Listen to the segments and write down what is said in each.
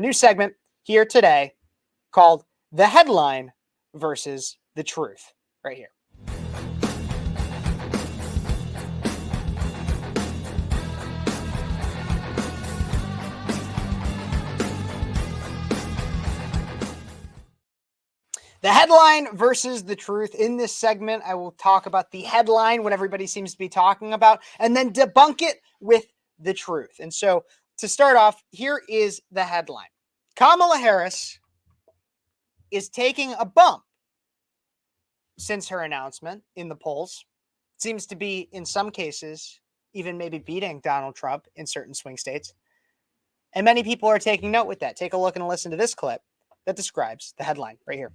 A new segment here today called The Headline versus the Truth, right here. The headline versus the truth. In this segment, I will talk about the headline, what everybody seems to be talking about, and then debunk it with the truth. And so to start off, here is the headline. Kamala Harris is taking a bump since her announcement in the polls. Seems to be, in some cases, even maybe beating Donald Trump in certain swing states. And many people are taking note with that. Take a look and listen to this clip that describes the headline right here.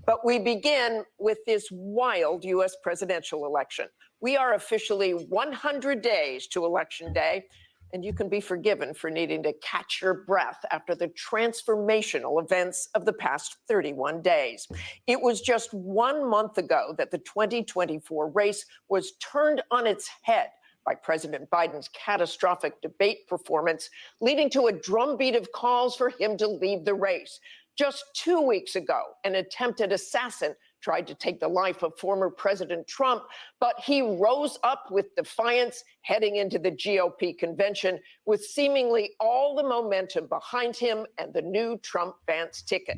But we begin with this wild U.S. presidential election. We are officially 100 days to Election Day, and you can be forgiven for needing to catch your breath after the transformational events of the past 31 days. It was just 1 month ago that the 2024 race was turned on its head by President Biden's catastrophic debate performance, leading to a drumbeat of calls for him to leave the race. Just 2 weeks ago, an attempted assassin tried to take the life of former President Trump, but he rose up with defiance heading into the GOP convention with seemingly all the momentum behind him and the new Trump-Vance ticket.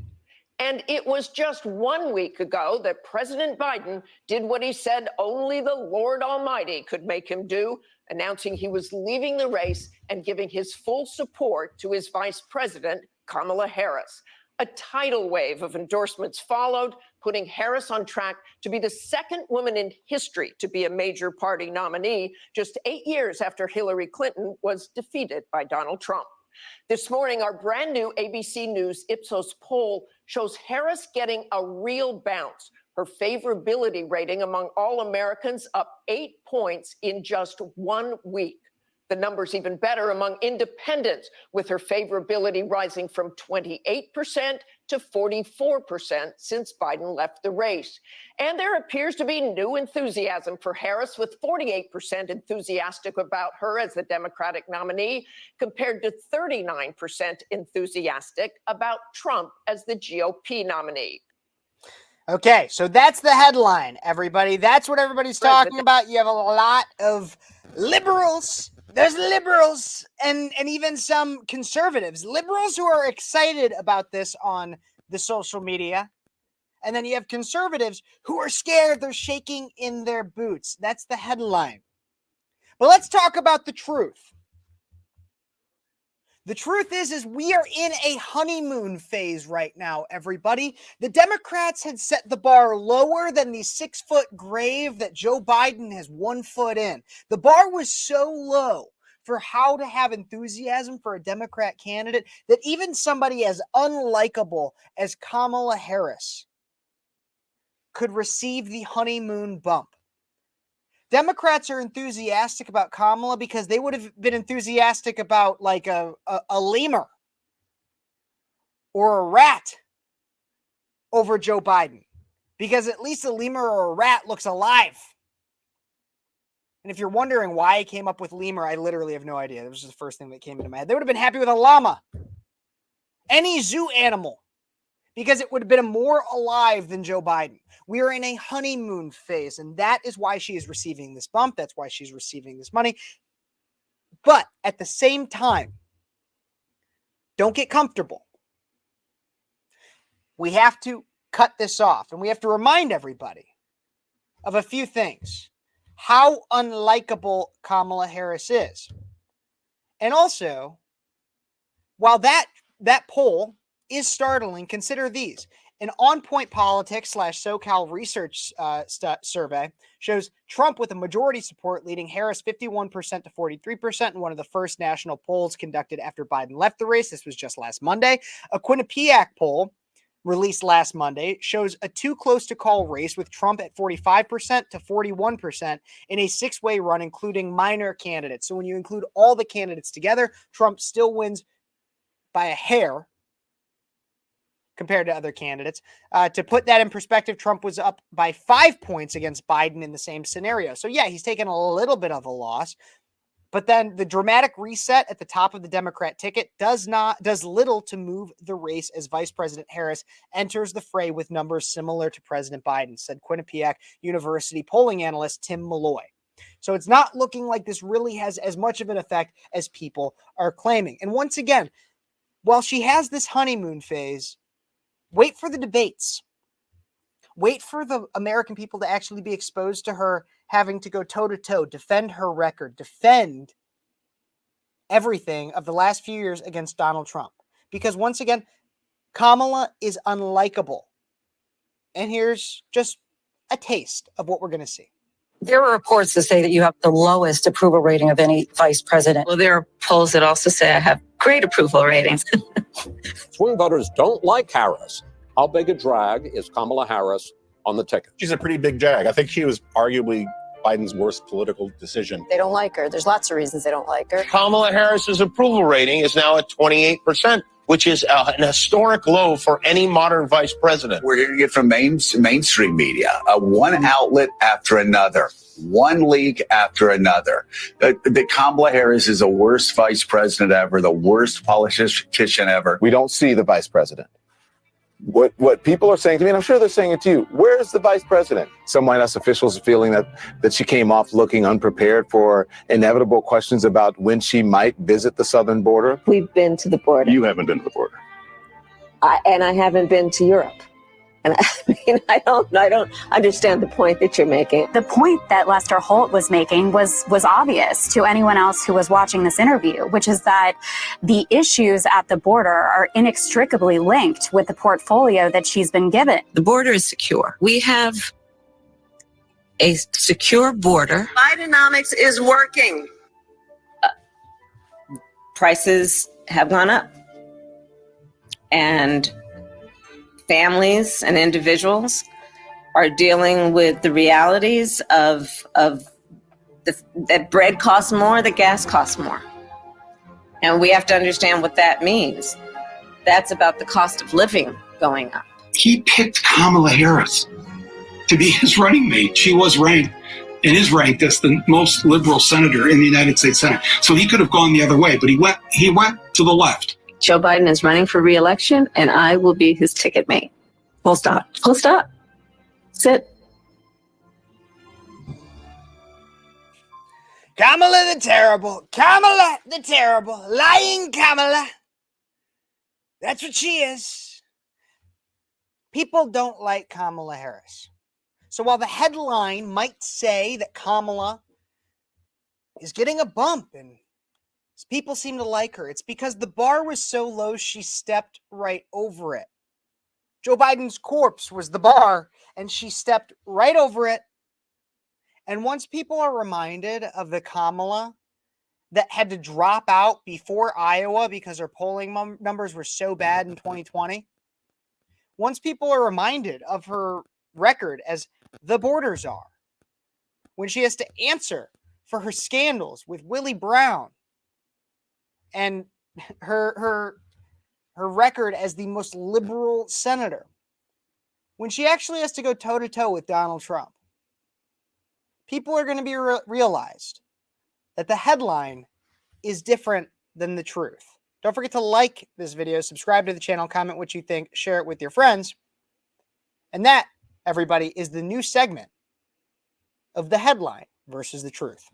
And it was just 1 week ago that President Biden did what he said only the Lord Almighty could make him do, announcing he was leaving the race and giving his full support to his vice president, Kamala Harris. A tidal wave of endorsements followed, putting Harris on track to be the second woman in history to be a major party nominee, just 8 years after Hillary Clinton was defeated by Donald Trump. This morning, our brand new ABC News Ipsos poll shows Harris getting a real bounce. Her favorability rating among all Americans up 8 points in just 1 week. The number's even better among independents, with her favorability rising from 28% to 44% since Biden left the race. And there appears to be new enthusiasm for Harris, with 48% enthusiastic about her as the Democratic nominee, compared to 39% enthusiastic about Trump as the GOP nominee. Okay, so that's the headline, everybody. That's what everybody's talking about. You have a lot of liberals. There's liberals and even some conservatives. Liberals who are excited about this on the social media. And then you have conservatives who are scared. They're shaking in their boots. That's the headline. But let's talk about the truth. The truth is we are in a honeymoon phase right now, everybody. The Democrats had set the bar lower than the 6-foot grave that Joe Biden has 1 foot in. The bar was so low for how to have enthusiasm for a Democrat candidate that even somebody as unlikable as Kamala Harris could receive the honeymoon bump. Democrats are enthusiastic about Kamala because they would have been enthusiastic about like a lemur or a rat over Joe Biden, because at least a lemur or a rat looks alive. And if you're wondering why I came up with lemur, I literally have no idea. That was just the first thing that came into my head. They would have been happy with a llama, any zoo animal, because it would have been more alive than Joe Biden. We are in a honeymoon phase, and that is why she is receiving this bump. That's why she's receiving this money. But at the same time, don't get comfortable. We have to cut this off, and we have to remind everybody of a few things. How unlikable Kamala Harris is. And also, while that poll is startling, consider these. An On Point Politics / SoCal Research survey shows Trump with a majority support, leading Harris 51% to 43% in one of the first national polls conducted after Biden left the race. This was just last Monday. A Quinnipiac poll released last Monday shows a too close to call race, with Trump at 45% to 41% in a 6-way run, including minor candidates. So when you include all the candidates together, Trump still wins by a hair compared to other candidates. To put that in perspective, Trump was up by 5 points against Biden in the same scenario. So yeah, he's taken a little bit of a loss, But then the dramatic reset at the top of the Democrat ticket does little to move the race as Vice President Harris enters the fray with numbers similar to President Biden, said Quinnipiac University polling analyst Tim Malloy. So it's not looking like this really has as much of an effect as people are claiming. And once again, while she has this honeymoon phase, wait for the debates. Wait for the American people to actually be exposed to her having to go toe-to-toe, defend her record, defend everything of the last few years against Donald Trump. Because once again, Kamala is unlikable. And here's just a taste of what we're going to see. There are reports that say that you have the lowest approval rating of any vice president. Well, there are polls that also say I have great approval ratings. Swing voters don't like Harris. How big a drag is Kamala Harris on the ticket? She's a pretty big drag. I think she was arguably Biden's worst political decision. They don't like her. There's lots of reasons they don't like her. Kamala Harris's approval rating is now at 28%, which is an historic low for any modern vice president. We're hearing it from mainstream media, one outlet after another, one leak after another. That Kamala Harris is the worst vice president ever, the worst politician ever. We don't see the vice president. What people are saying to me, and I'm sure they're saying it to you, where's the vice president? Some White House officials are feeling that she came off looking unprepared for inevitable questions about when she might visit the southern border. We've been to the border. You haven't been to the border. And I haven't been to Europe. And I mean, I don't understand the point that you're making. The point that Lester Holt was making was obvious to anyone else who was watching this interview, which is that the issues at the border are inextricably linked with the portfolio that she's been given. The border is secure. We have a secure border. Bidenomics is working. Prices have gone up. And families and individuals are dealing with the realities of that bread costs more, that gas costs more. And we have to understand what that means. That's about the cost of living going up. He picked Kamala Harris to be his running mate. She was ranked and is ranked as the most liberal senator in the United States Senate. So he could have gone the other way, but he went to the left. Joe Biden is running for re-election, and I will be his ticket mate. Full stop. Full stop. Sit. Kamala the terrible, lying Kamala. That's what she is. People don't like Kamala Harris. So while the headline might say that Kamala is getting a bump and people seem to like her, it's because the bar was so low she stepped right over it. Joe Biden's corpse was the bar, and she stepped right over it. And once people are reminded of the Kamala that had to drop out before Iowa because her polling numbers were so bad in 2020, once people are reminded of her record as the border czar, when she has to answer for her scandals with Willie Brown and her record as the most liberal senator, when she actually has to go toe-to-toe with Donald Trump, people are going to be realized that the headline is different than the truth. Don't forget to like this video, subscribe to the channel, comment what you think, share it with your friends. And that, everybody, is the new segment of the headline versus the truth.